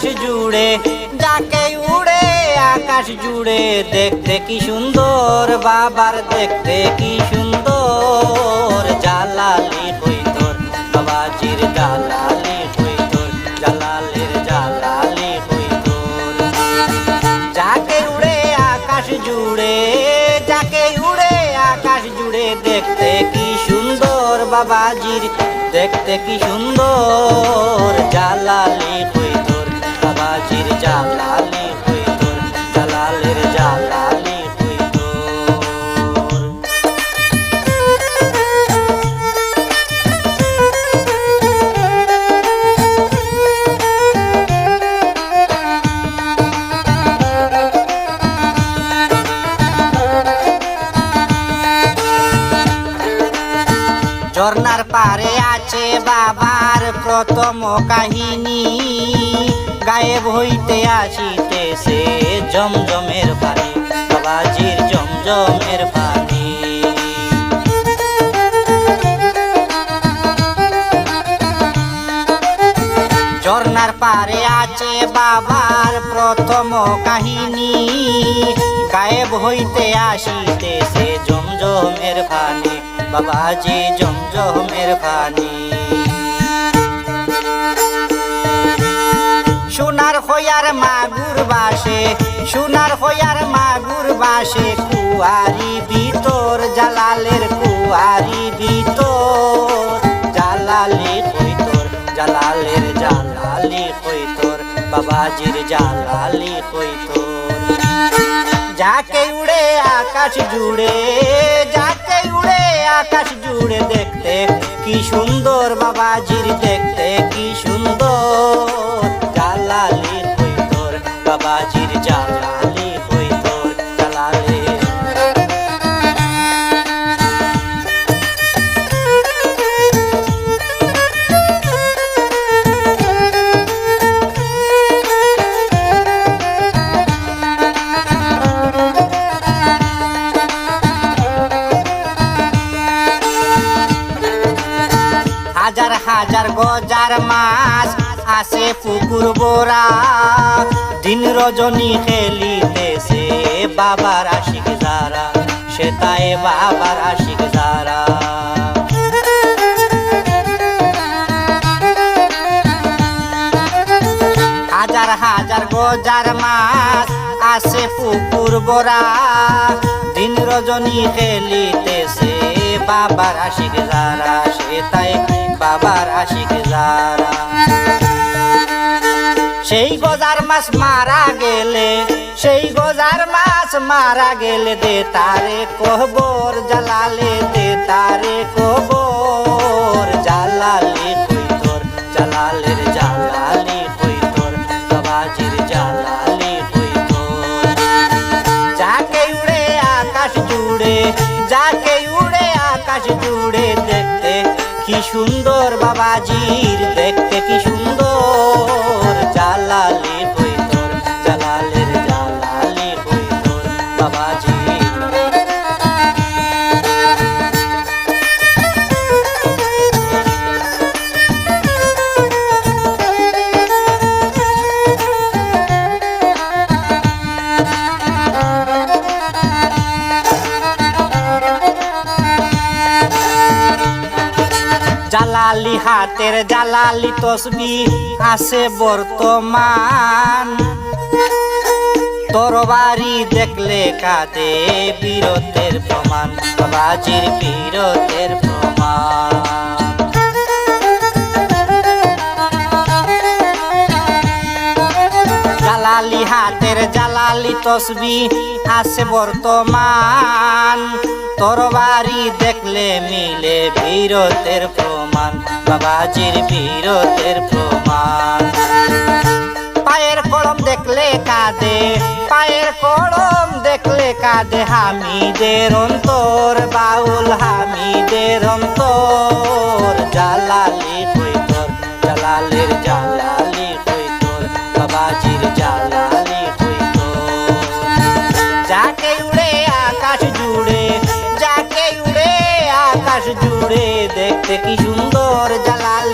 আকাশ জুড়ে, যাকে উড়ে আকাশ জুড়ে, দেখতে কি সুন্দর বাবার দেখতে কি সুন্দর। জালালি হইতর বাবাজির জালালি হইতর, জালালের জালালি হইতর। যাকে উড়ে আকাশ জুড়ে, যাকে উড়ে আকাশ জুড়ে, দেখতে কি সুন্দর বাবাজির দেখতে কি সুন্দর। জালালি হইতর বাবাজির জালালি হইতর, জালালের জালালি হইতর। ঝর্ণার পারে আছে বাবার প্রথম কাহিনী, গায়েব হইতে আসিতেছে জমজমের পানি, বাবাজির জমজমের পানি। ঝর্ণার পারে আছে বাবার প্রথম কাহিনী, গায়েব হইতে আসিতেছে জমজমের পানি, বাবাজি জমজমের পানি। সোনার হইয়ার মাগুর বাসে, সোনার হইয়ার মাগুর বাসে, কুয়ারি ভিতর জালালের কুয়ারি ভিতর। জালালি হইতর জালালের জালালি হইতর, বাবাজির জালালি হইতর। যাকে উড়ে আকাশ জুড়ে, যাকে উড়ে আকাশ জুড়ে, দেখতে কি সুন্দর বাবাজির দেখতে কি সুন্দর। জালালি হইতর বাবাজির জালালি হইতর, জালালি। হাজার হাজার গজার মাছ আসে পুকুর বোরা, দিন রজনী খেলিতেছে বাবার আশিক যারা, সেটাই বাবার আশিক যারা। হাজার হাজার গজার মাছ আসে পুকুর বোরা, দিন রজনী খেলিতেছে বাবার আশিক যারা, সেটাই বাবার আশিক যারা। সেই গজার মাছ মারা গেলে, সেই গজার মাছ মারা গেলে, দে তারে কবর জালালে, দে তারে কবর। জালালি হইতর জালালের জালালি হইতর, বাবাজির জালালি হইতর। যাকে উড়ে আকাশ জুড়ে, যাকে উড়ে আকাশ জুড়ে, দেখতে কি সুন্দর বাবাজির দেখতে কি সুন্দর। জালালি হইতর জালালের জালালি হইতর, বাবাজি। জালালি হাতের জালালি তসবিহ আছে বর্তমান, তরবারি দেখলে কাঁদে বীরত্বের প্রমাণ, বাবাজির বীরত্বের প্রমাণ। জালালি হাতের জালালি তসবিহ আছে বর্তমান, তরবারি দেখলে মিলে বীরত্বের প্রমাণ, বাবাজির বীরত্বের প্রমাণ। পায়ের কলম দেখলে কাঁদে, পায়ের কলম দেখলে কাঁদে হামিদের অন্তর, বাউল হামিদের অন্তর। জালালি হইতর জালালের জালালি হইতর, বাবাজির জালালি হইতর। যাকে উড়ে আকাশ জুড়ে, যাকে উড়ে আকাশ জুড়ে, দেখতে কি সুন্দর জালাল